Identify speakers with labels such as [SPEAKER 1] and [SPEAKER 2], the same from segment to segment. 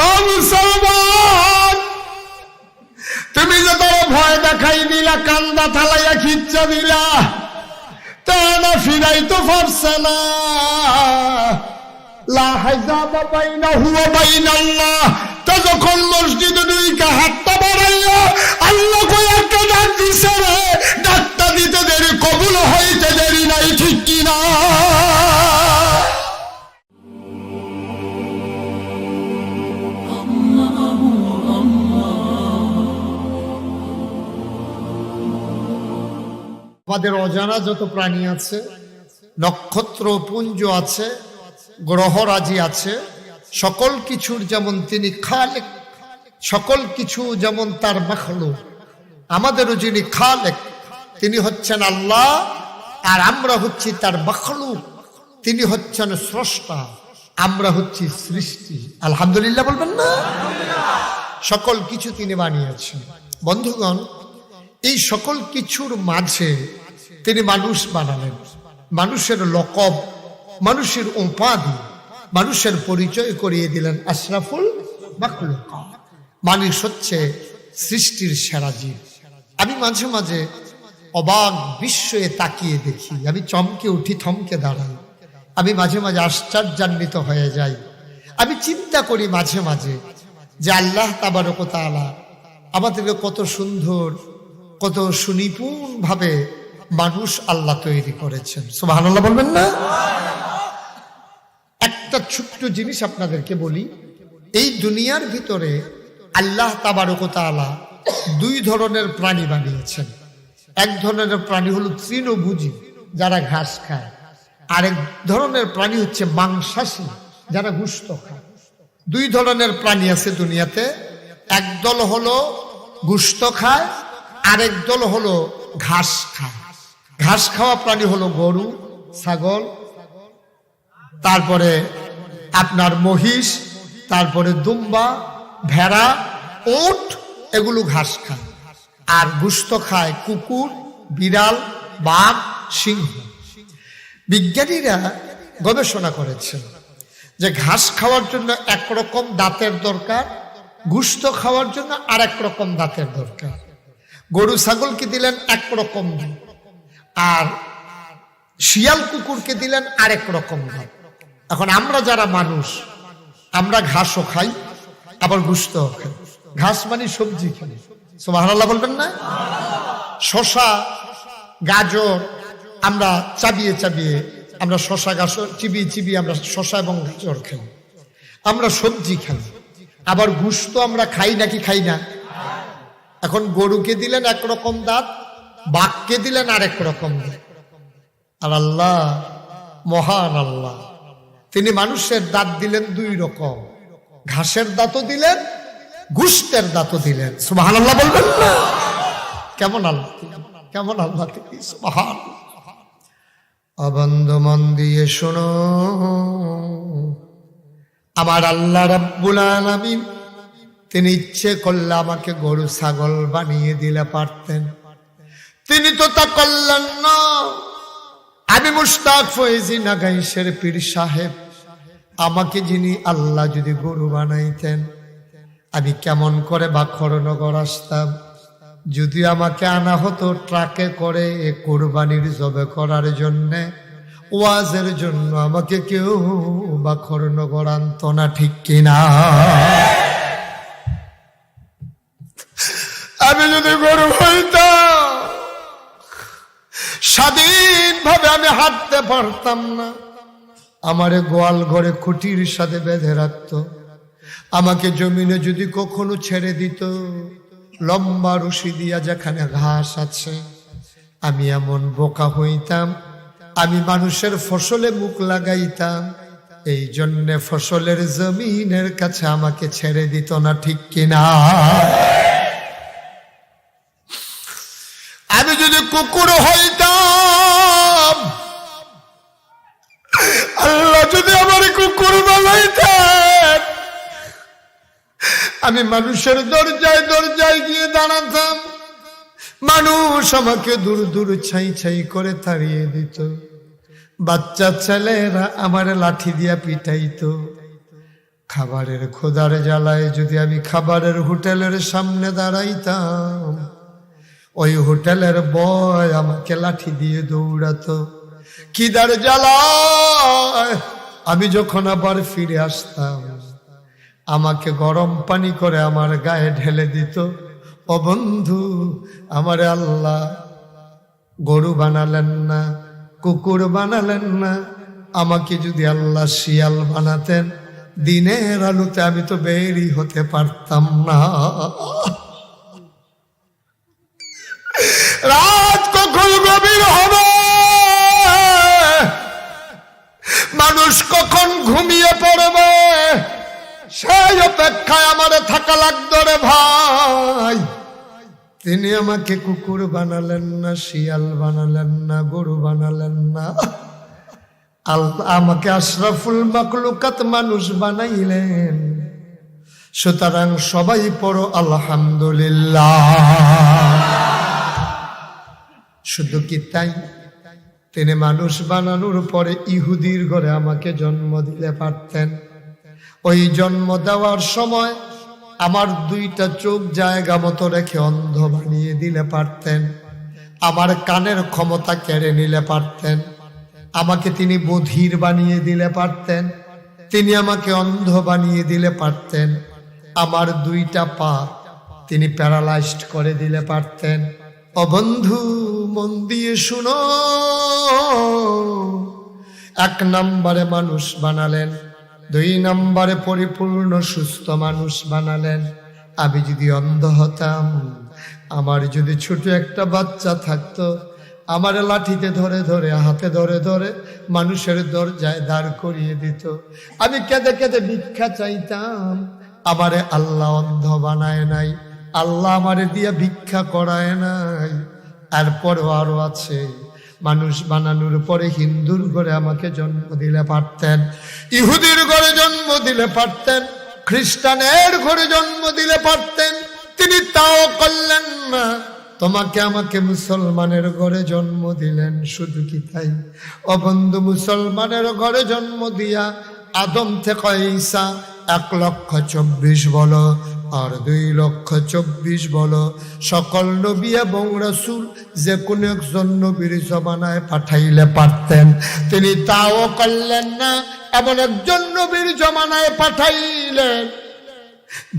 [SPEAKER 1] ও মুসলমান, তুমি যে তারা ভয় দেখাই দিলা, কান্দা থালাইয়া খিচ্চা দিলা, তারা ফিরাই তো পারছে না। লা হাজাবা বাইনাহু ওয়া বাইনাল্লাহ, তা যখন মসজিদে দুইটা হাতটা বাড়াইয়া আল্লাহ কই একটা ডাক দিছে রে, ডাকটা দিতে দেরি, কবুল হইতে দেরি নাই, ঠিক কি না? আমাদের অজানা যত প্রাণী আছে, নক্ষত্র পুঞ্জ আছে, গ্রহরাজি আছে, সকল কিছুর যেমন তিনি খালেক, সকল কিছু যেমন তার মাখলুক, আমাদেরও যিনি খালেক তিনি হচ্ছেন আল্লাহ, আর আমরা হচ্ছি তার মাখলুক, তিনি হচ্ছেন স্রষ্টা, আমরা হচ্ছি সৃষ্টি। আলহামদুলিল্লাহ বলবেন না? সকল কিছু তিনি বানিয়েছেন। বন্ধুগণ, এই সকল কিছুর মাঝে তিনি মানুষ বানালেন, মানুষের লকব, মানুষের উপাধি, মানুষের পরিচয় করিয়ে দিলেন আশরাফুল মাখলুকাত। মানুষ হচ্ছে সৃষ্টির সেরা জীব। আমি মাঝে মাঝে অবাক বিস্ময়ে তাকিয়ে দেখি, আমি চমকে উঠি, থমকে দাঁড়াই, আমি মাঝে মাঝে আশ্চর্যান্বিত হয়ে যাই। আমি চিন্তা করি মাঝে মাঝে যে আল্লাহ তাবারক ওয়া তাআলা আমাদেরকে কত সুন্দর, কত সুনিপুণ ভাবে মানুষ আল্লাহ তৈরি করেছেন। সুবহানাল্লাহ বলবেন না? একটা ছোট্ট জিনিস আপনাদেরকে বলি, এই দুনিয়ার ভিতরে আল্লাহ তাবারক ওয়া তাআলা দুই ধরনের প্রাণী বানিয়েছেন। এক ধরনের প্রাণী হলো তৃণভোজী, যারা ঘাস খায়, আরেক ধরনের প্রাণী হচ্ছে মাংসাশী, যারা গোশত খায়। দুই ধরনের প্রাণী আছে দুনিয়াতে, একদল হলো গোশত খায়, আরেক দল হলো ঘাস খায়। ঘাস খাওয়া প্রাণী হলো গরু, ছাগল, তারপরে আপনার মহিষ, তারপরে দুম্বা, ভেড়া, উট, এগুলো ঘাস খায়। আর গোশত খায় কুকুর, বিড়াল, বাঘ, সিংহ। বিজ্ঞানীরা গবেষণা করেছেন যে ঘাস খাওয়ার জন্য একরকম দাঁতের দরকার, গোশত খাওয়ার জন্য আরেক রকম দাঁতের দরকার। গরু ছাগলকে দিলেন একরকম দাঁত, আর শিয়াল কুকুরকে দিলেন আরেক রকম দাঁত। এখন আমরা যারা মানুষ, আমরা ঘাসও খাই, আবার গোশতও খাই। ঘাস মানে সবজি খাই। সুবহানাল্লাহ বলবেন না? শশা, গাজর আমরা চাবিয়ে চাবিয়ে, আমরা শশা গাজর চিবিয়ে চিবিয়ে আমরা শশা এবং গাজর খাই, আমরা সবজি খাই। আবার গোশত আমরা খাই নাকি খাই না? এখন গরুকে দিলেন একরকম দাঁত, বাঘকে দিলেন আরেক রকম দাঁত। আর আল্লাহ, মহান আল্লাহ, তিনি মানুষের দাঁত দিলেন দুই রকম, ঘাসের দাঁতও দিলেন, গোশতের দাঁতও দিলেন। সুবহানাল্লাহ বলবেন না? কেমন আল্লাহ, কেমন আল্লাহ তিনি! সুবহানাল্লাহ। অবন্ধ মন দিয়ে শোনো, আমার আল্লাহ রাব্বুল আলামিন তিনি ইচ্ছে করলে আমাকে গরু ছাগল বানিয়ে দিলে পারতেন, তিনি তো তা করলেন না। আমি মুশতাক ফয়েজি নাগাইশের পীর সাহেব, আমাকে যিনি আল্লাহ যদি গরু বানাইতেন, আমি কেমন করে বাখরনগর আসতাম। যদি আমাকে আনা হতো ট্রাকে করে কোরবানির জবে করার জন্য, ওয়াজের জন্য, আমাকে কেউ বাখরনগর আনতো না, ঠিক কিনা? আমি যদি গরু হইতাম, স্বাধীনভাবে আমি হাঁটতে পারতাম না। আমারে গোয়াল ঘরে খুঁটির সাথে বেঁধে রাখতো। আমাকে জমিনে যদি কখনো ছেড়ে দিত, লম্বা রশি দিয়া যেখানে ঘাস আছে, আমি এমন বোকা হইতাম, আমি মানুষের ফসলে মুখ লাগাইতাম। এই জন্যে ফসলের জমিনের কাছে আমাকে ছেড়ে দিত না, ঠিক কিনা? আমি যদি কুকুর হইতাম, আল্লাহ যদি আমার কুকুর বানাইতেন, আমি মানুষের দরজায় দরজায় গিয়ে দাঁড়াতাম, মানুষ আমাকে দূর দূর ছাই ছাই করে তাড়িয়ে দিত। বাচ্চা ছেলেরা আমার লাঠি দিয়া পিটাইতো, খাবারের খোদার জ্বালায় যদি আমি খাবারের হোটেলের সামনে দাঁড়াইতাম, ওই হোটেলের বয় আমাকে লাঠি দিয়ে দৌড়াতো। খিদার জ্বালায় আমি যখন আবার ফিরে আসতাম, আমাকে গরম পানি করে আমার গায়ে ঢেলে দিত। ও বন্ধু, আমারে আল্লাহ গরু বানালেন না, কুকুর বানালেন না, আমাকে যদি আল্লাহ শিয়াল বানাতেন, দিনের আলোতে আমি তো বেরই হতে পারতাম না। রাত কখন গভীর হবে, মানুষ কখন ঘুমিয়ে পড়বে, সেই অপেক্ষায় আমারে থাকা লাগতো রে ভাই। তিনি আমাকে কুকুর বানালেন না, শিয়াল বানালেন না, গরু বানালেন না, আল্লাহ আমাকে আশরাফুল মাখলুকাত মানুষ বানাইলেন। সুতরাং সবাই পড়ো আলহামদুলিল্লাহ। শুধু কি তাই, তিনি মানুষ বানানোর পরে ইহুদির ঘরে আমাকে জন্ম দিলে পারতেন। ওই জন্ম দেওয়ার সময় আমার দুইটা চোখ জায়গা মতো রেখে অন্ধ বানিয়ে দিলে পারতেন। আমার কানের ক্ষমতা কেড়ে নিলে পারতেন। আমাকে তিনি বধির বানিয়ে দিলে পারতেন। তিনি আমাকে অন্ধ বানিয়ে দিলে পারতেন। আমার দুইটা পা তিনি প্যারালাইজড করে দিলে পারতেন। ও বন্ধু, মন দিয়ে শুনো, এক নম্বরে মানুষ বানালেন, দুই নম্বরে পরিপূর্ণ সুস্থ মানুষ বানালেন। আমি যদি অন্ধ হতাম, আমার যদি ছোট একটা বাচ্চা থাকতো, আমার লাঠিতে ধরে ধরে, হাতে ধরে ধরে মানুষের দরজায় দাঁড় করিয়ে দিত, আমি কেঁদে কেঁদে ভিক্ষা চাইতাম। আমারে আল্লাহ অন্ধ বানায় নাই, আল্লাহ আমারে দিয়া ভিক্ষা করায় নাই। এরপরও আরো আছে, মানুষ বানানোর পরে হিন্দুর ঘরে আমাকে জন্ম দিলে পারতেন, ইহুদির ঘরে জন্ম দিলে পারতেন, খ্রিস্টানের ঘরে জন্ম দিলে পারতেন। তিনি তাও করলেন না, তোমাকে আমাকে মুসলমানের ঘরে জন্ম দিলেন। শুধু কি তাই, ও বন্ধু, মুসলমানের ঘরে জন্ম দিয়া আদম থেকে ঈসা 1,24,000 বলো আর 2,24,000 বলো, সকল নবী এবং রাসূল যে কোন একজন নবীর জমানায় পাঠাইলে পারতেন। তিনি তাও করলেন না, এমন একজন নবীর জমানায় পাঠাইলেন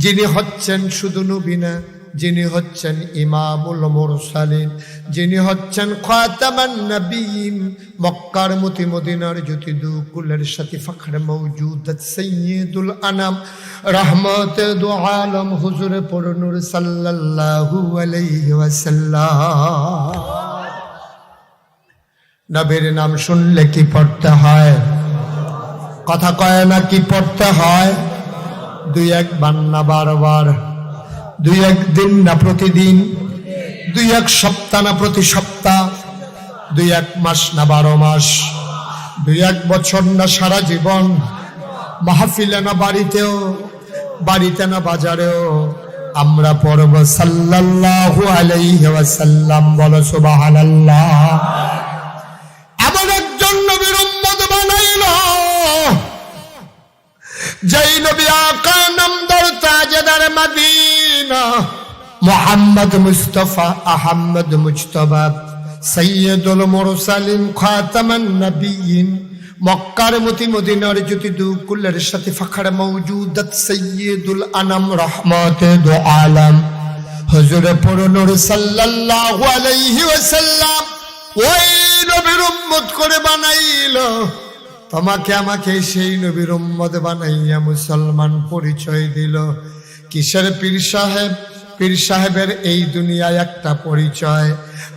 [SPEAKER 1] যিনি হচ্ছেন শুধু নবী না, যিনি হচ্ছেন ইমামুল মুরসালিন, যিনি হচ্ছেন খাতামান নবীন। মক্কার মতি মদিনার জ্যোতি দুকুলের সাথে ফখর মওজুদাত সাইয়্যিদুল আনাম রহমতে দু আলম হুজুর পুরনুর সাল্লাল্লাহু আলাইহি ওয়াসাল্লাম। নবীর নাম শুনলে কি পড়তে হয়? কথা কয় না, কি পড়তে হয়? 2-1 বার না বারবার, 2-1 দিন না প্রতিদিন, 2-1 সপ্তাহ না প্রতি সপ্তাহ, 2-1 মাস না 12 মাস, 2-1 বছর না সারা জীবন, মাহফিলে না বাড়িতেও, বাড়িতে না বাজারেও আমরা পড়ব সাল্লাল্লাহু আলাইহি ওয়াসাল্লাম। বলো সুবহানাল্লাহ। এমন একজন নবীর উম্মত বানাইল যেই নবী আকা নামদার তাজদার মদিনা মুহাম্মদ মুস্তাফা আহমদ মুজতবা সাইয়্যিদুল মুরসালিন খাতামান নবিয়্যিন। মক্কার মতি মদিনার জ্যোতি দুকুলের সাথে ফখর মওজুদাত সাইয়্যিদুল আনাম রহমতে দু আলম হুজুর পুরনুর সাল্লাল্লাহু আলাইহি ওয়াসাল্লাম ওই নবীর উম্মত করে বানাইল। তোমাকে আমাকে সেই নবীর উম্মত বানাইয়া মুসলমান পরিচয় দিল। কিসের পীর সাহেব? পীর সাহেবের এই দুনিয়ায় একটা পরিচয়,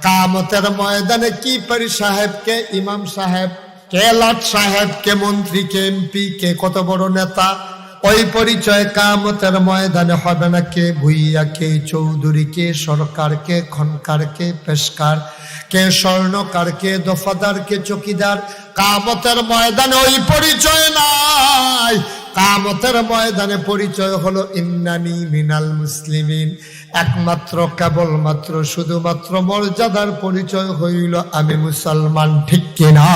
[SPEAKER 1] কিয়ামতের ময়দানে কি পীর সাহেব, কে ইমাম সাহেব, কে লাট সাহেব, কে মন্ত্রী, কে এমপি, কে কত বড় নেতা, ওই পরিচয় কিয়ামতের ময়দানে হবে না। কে ভুইয়া, কে চৌধুরী, কে সরকার, কে খনকার, কে পেশকার, কে স্বর্ণকার, কে দফাদার, কে চকিদার, কিয়ামতের ময়দানে ওই পরিচয় নাই। কিয়ামতের ময়দানে পরিচয় হলো ইন্নানি মিনাল মুসলিমিন। একমাত্র কেবলমাত্র শুধুমাত্র মর্যাদার পরিচয় হইল আমি মুসলমান। ঠিক কিনা?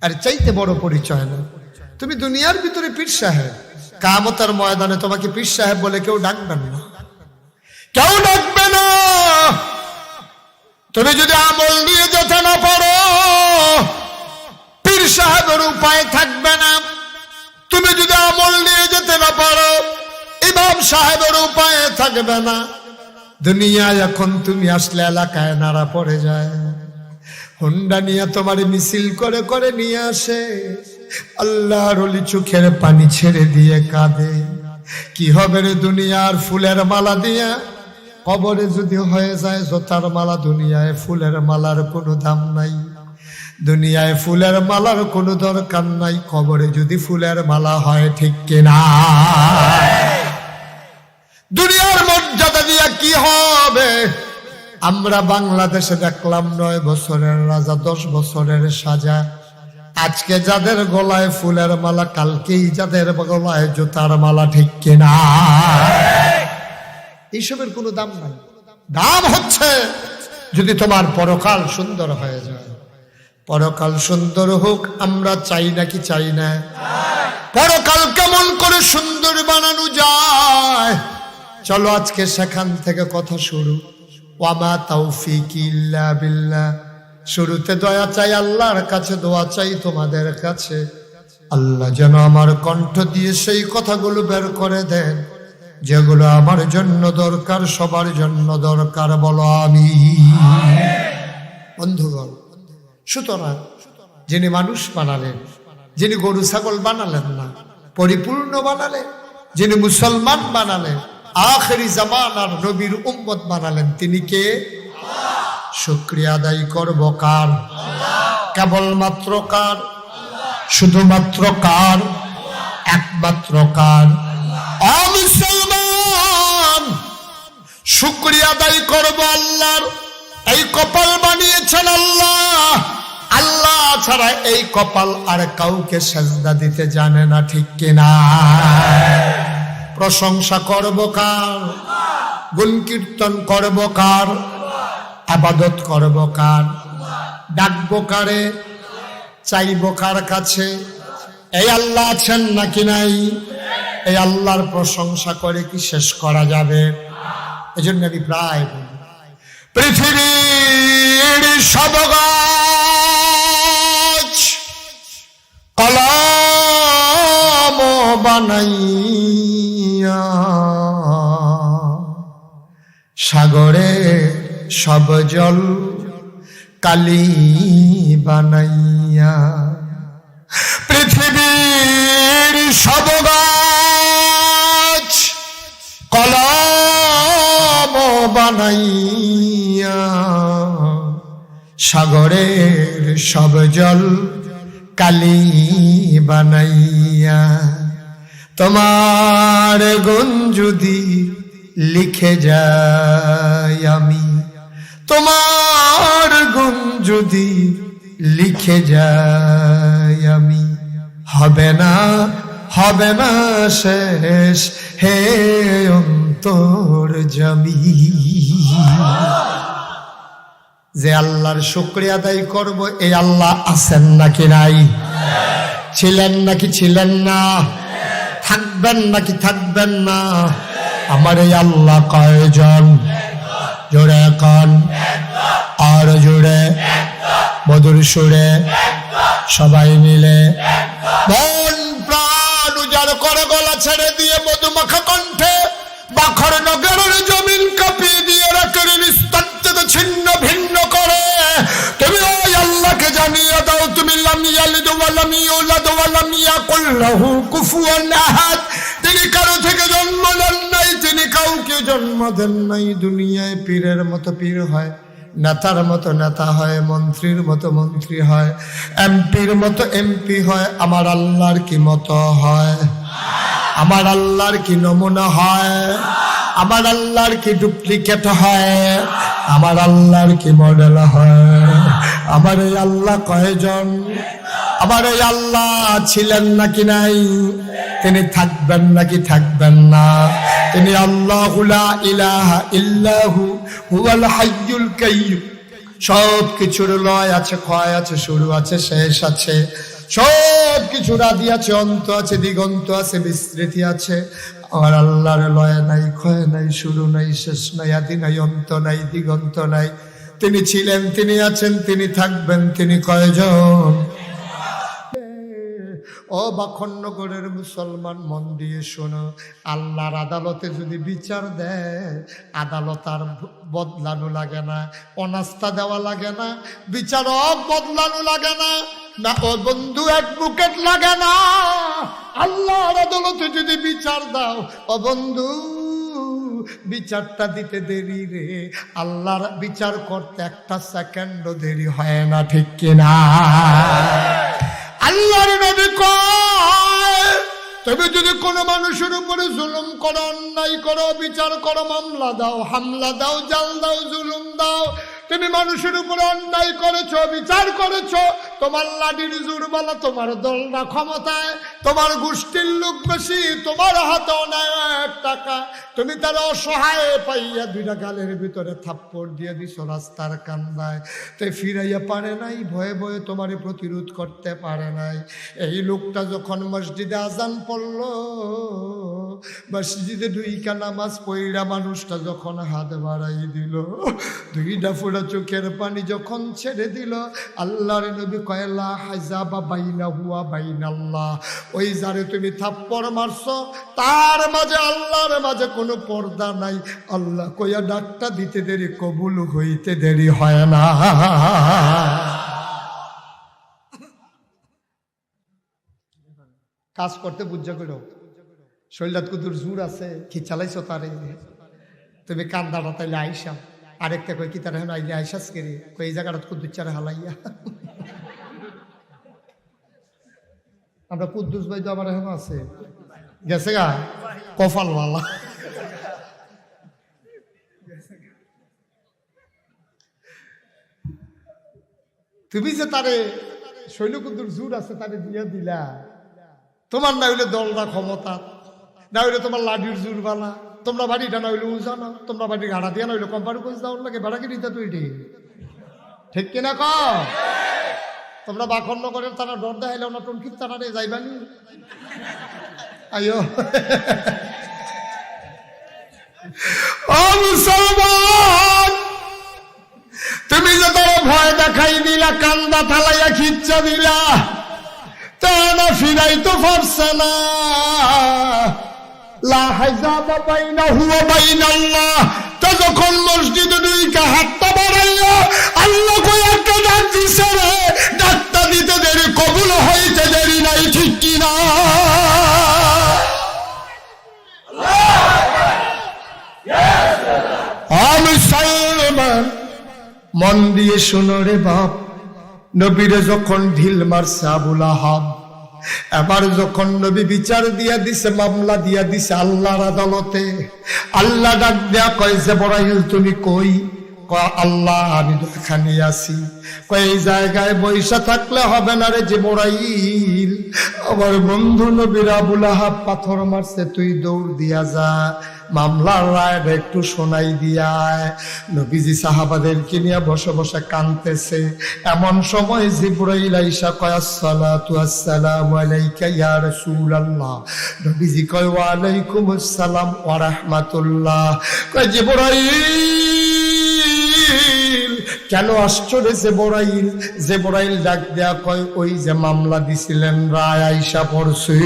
[SPEAKER 1] আর চাইতে বড় পরিচয় না। তুমি দুনিয়ার ভিতরে পীর সাহেব, কিয়ামতের ময়দানে তোমাকে পীর সাহেব বলে কেউ ডাকবেন না, কেউ ডাকবে না। তুমি যদি আমল নিয়ে যেতে না পারো, পীর সাহেবের উপায় থাকবে না। তুমি যদি আমল নিয়ে যেতে না পারো, ইমাম সাহেবের উপায় থাকবে না। দুনিয়ায় এখন তুমি আসলে এলাকায় নাড়া পড়ে যায়, হুন্ডা নিয়ে তোমার মিছিল করে করে নিয়ে আসে, আল্লাহর ওলি চোখের পানি ছেড়ে দিয়ে কাঁদে, কি হবে রে দুনিয়ার ফুলের মালা দিয়া কবরে যদি হয়ে যায় জোতার মালা। দুনিয়ায় ফুলের মালার কোনো দাম নাই, দুনিয়ায় ফুলের মালার কোনো দরকার নাই, কবরে যদি ফুলের মালা হয়, ঠিক কিনা? দুনিয়ার মর্যাদা দিয়া কি হবে? আমরা বাংলাদেশে দেখলাম 9 বছরের রাজা 10 বছরের সাজা। আজকে যাদের গলায় ফুলের মালা, কালকেই যাদের গলায় জুতার মালা, ঠিক কিনা? এইসবের কোনো দাম নাই। দাম হচ্ছে যদি তোমার পরকাল সুন্দর হয়ে যায়। পরকাল সুন্দর হোক আমরা চাই নাকি চাই না? পরকাল কেমন করে সুন্দর বানানো যায়, চলো আজকে সেখান থেকে কথা শুরু। ওয়ামা তাওফিকি ইল্লা বিল্লাহ। শুরুতে দয়া চাই আল্লাহর কাছে, দোয়া চাই তোমাদের কাছে, আল্লাহ যেন আমার কণ্ঠ দিয়ে সেই কথাগুলো বের করে দেন যেগুলো আমার জন্য দরকার, সবার জন্য দরকার। বলো আমিন। বন্ধুগণ, সুতরাং যিনি মানুষ বানালেন, যিনি গরু ছাগল বানালেন না, পরিপূর্ণ বানালেন, যিনি মুসলমান বানালেন, আখেরি জামানার নবীর উম্মত বানালেন, তিনি কে? শুকরিয়া আদায় করব কার? কেবলমাত্র কার? শুধুমাত্র কার? একমাত্র কার? মুসলমান, শুকরিয়া আদায় করব আল্লাহর। এই কপাল বানিয়েছেন আল্লাহ, আল্লাহ ছাড়া এই কপাল আর কাউকে সেজদা দিতে জানে না, ঠিক কিনা? প্রশংসা করব কার? গুণ কীর্তন করব কার? ইবাদত করব কার? ডাকবো কারে? চাইব কার কাছে? এই আল্লাহ আছেন নাকি নাই? এই আল্লাহর প্রশংসা করে কি শেষ করা যাবে? এজন্য আমি প্রায় বলি, পৃথিবীর সব গাছ কলম বানাইয়া, সাগরে সব জল কালি বানাইয়া, পৃথিবীর সব গাছ কলম বানাইয়া, সাগরের সব জল কালি বানাইয়া, তোমার গুণ যদি লিখে যাই আমি, তোমার গুণ যদি লিখে যাই আমি, হবে না, হবে না শেষ হে অন্তর জামি। যে আল্লাহর শুকরিয়া আদায় করব, এই আল্লাহ আছেন নাকি নাই? ছিলেন নাকি ছিলেন না? থাকবেন নাকি থাকবেন না? আমার এই আল্লাহ কয়জন? জোরে কন, আর জোরে মধুর সুরে সবাই মিলে মন প্রাণ উজাড় করে গলা ছেড়ে দিয়ে মধুমাখা কণ্ঠে বাখর নগরের জমিন কাঁপিয়ে দিয়ে রাতের নিস্তার থেকে ছিন্ন ভিন্ন করে তুমি ওই আল্লাহকে জানিয়ে দাও, তুমি লাম ইয়ালিদ ওয়া লাম ইউলাদ ওয়া লাম ইয়াকুল লাহু কুফুয়ান আহাদ। তিনি কারো থেকে জন্ম নেন নাই, তিনি কাউকে জন্ম দেন নাই। দুনিয়ায় পীরের মতো পীর হয়, নেতার মতো নেতা হয়, মন্ত্রীর মতো মন্ত্রী হয়, এমপির মতো এমপি হয়। আমার আল্লাহর কি মতো হয়? আমার আল্লাহর কি নমুনা হয়? আমার আল্লাহর কি ডুপ্লিকেট হয়? আমার আল্লাহর কি মডেল হয়? আমার এই আল্লাহ কয়জন? আমার এই আল্লাহ ছিলেন নাকি নাই? তিনি থাকবেন নাকি থাকবেন না? তিনি আল্লাহু লা ইলাহা ইল্লাহু হুয়াল হাইয়ুল কাইয়্যুম। সব কিছুর লয় আছে, ক্ষয় আছে, শুরু আছে, শেষ আছে। সব সব কিছু আদি আছে, অন্ত আছে, দিগন্ত আছে, বিস্তৃতি আছে। আমার আল্লাহর লয় নাই, ক্ষয় নাই, শুরু নাই, শেষ নাই, আদি নাই, অন্ত নাই, দিগন্ত নাই। তিনি ছিলেন, তিনি আছেন, তিনি থাকবেন, তিনি কয়জন? ও বাখন্নগরের মুসলমান, মন দিয়ে শোনো, আল্লাহর আদালতে যদি বিচার দেয়, আদালত আর বদলানো লাগে না, অনাস্থা দেওয়া লাগে না, বিচারক বদলানো লাগে না, না ও বন্ধু অ্যাডভোকেট লাগে না। আল্লাহর আদালতে যদি বিচার দাও, ও বন্ধু বিচারটা দিতে দেরি রে, আল্লাহর বিচার করতে একটা সেকেন্ডও দেরি হয় না, ঠিক কিনা? আল্লাহর নবী কয়, তবে যদি কোনো মানুষের উপরে জুলুম করো, অন্যায় করো, বিচার করো, মামলা দাও, হামলা দাও, জাল দাও, জুলুম দাও, তুমি মানুষের উপরে অন্যায় করেছো, বিচার করেছো, তোমার লাঠির জোরবালা, তোমার দলনা ক্ষমতায়, তোমার গোষ্ঠীর লোক বেশি, তোমার হাতে অনেক টাকা, তুমি তার অসহায় পাইয়া দুইটা গালের ভিতরে থাপ্পড় দিয়ে দিছো রাস্তার কান্দায়, তো ফিরাইয়া পারে নাই, ভয়ে ভয়ে তোমারে প্রতিরোধ করতে পারে নাই। এই লোকটা যখন মসজিদে আজান পড়ল, মসজিদে দুইটা নামাজ পড়া মানুষটা যখন হাত বাড়াই দিল, দুইটা ফোঁটা চোখের পানি যখন ছেড়ে দিল, আল্লাহর নবী কয় লা হাজাবা বাইনাহু ওয়া বাইনাল্লাহ, ওই যারে তুমি থাপ্পড় মারছো তার মাঝে আল্লাহর মাঝে কোনো পর্দা নাই। আল্লাহ কইয়া ডাকটা দিতে দেরি, কবুল হইতে দেরি হয় না। কাজ করতে বুঝা করো, শরীরটা কুদুর জোর আছে, কি চালাইছো তারে, তুমি কান্দাটা তাইলে আইসা, আরেকটা কই কি তার এখন আইলে আইসাস কেরে, কই এই জায়গাটা কুদ্দুস চারে হালাইয়া। আমরা কুদ্দুস ভাই তো আমার এখন আছে, গেছে গা কপালওয়ালা। তুমি যে তারে শৈলকুদ্দুর জোর আছে তারে দিয়া দিলা, তোমার না হইলে দলরা ক্ষমতা, না হইলে তোমার লাডির জোর বালা, তোমরা বাড়িটা না হইলে উজানো, তোমরা বাড়ির গাড়া দিয়া না হইলে কোম্পানি কোচ দাও লাগে, বেড়া কি দিতা তুই, ঠিক কিনা ক? তোমরা বাখন্ন করে তারা ডর দেখাইলে না টনকির তারা রে যাইবানি, আইও ও মুসলমান, তুমি যে তারা ভয় দেখাই দিলা, কান্দা থালাইয়া খিচ্চা দিলা, তা না ফিরাই তো পারছে না। লা হাজাবা বাইনাহু ওয়া বাইনাল্লাহ, তা যখন মসজিদে দুইটা হাতটা বাড়াইলো, আল্লাহ কই একটা ডাক দিছে রে, ডাকটা দিতে দেরি, কবুল হইতে দেরি নাই, ঠিক কি না? মুসলমান মন দিয়ে শোনো রে বাপ, নবীরে যখন ঢিল মারছে আবুল আহাব, এবার যখন নবী বিচার দিয়া দিছে, মামলা দিয়া দিছে আল্লাহর আদালতে, আল্লাহ ডাক দেয়া কয় জিবরাইল তুমি কই? কয় আল্লাহ আমি তো এখানে আছি। কয় এই জায়গায় বৈশা থাকলে হবে না রে জিবরাইল, আমার বন্ধু নবীর আবুল আহাব পাথর মারছে, তুই দৌড় দিয়া যা, মামলার রায় একটু শোনাই দিয়ায়। নবীজি সাহাবাদেরকে নিয়ে বসে বসে কাঁদতেছে, এমন সময় জিবরাইল আইসা কয় আসসালাতু আসসালামু আলাইকা ইয়া রাসূলুল্লাহ, নবীজি কয় ওয়া আলাইকুমুস সালাম ওয়া রাহমাতুল্লাহ। কয় জিবরাইল কেন আসছো রে জিবরাইল? জিবরাইল ডাক দেয়া কয় ওই যে মামলা দিছিলেন, রায় আইসা পড়ছে।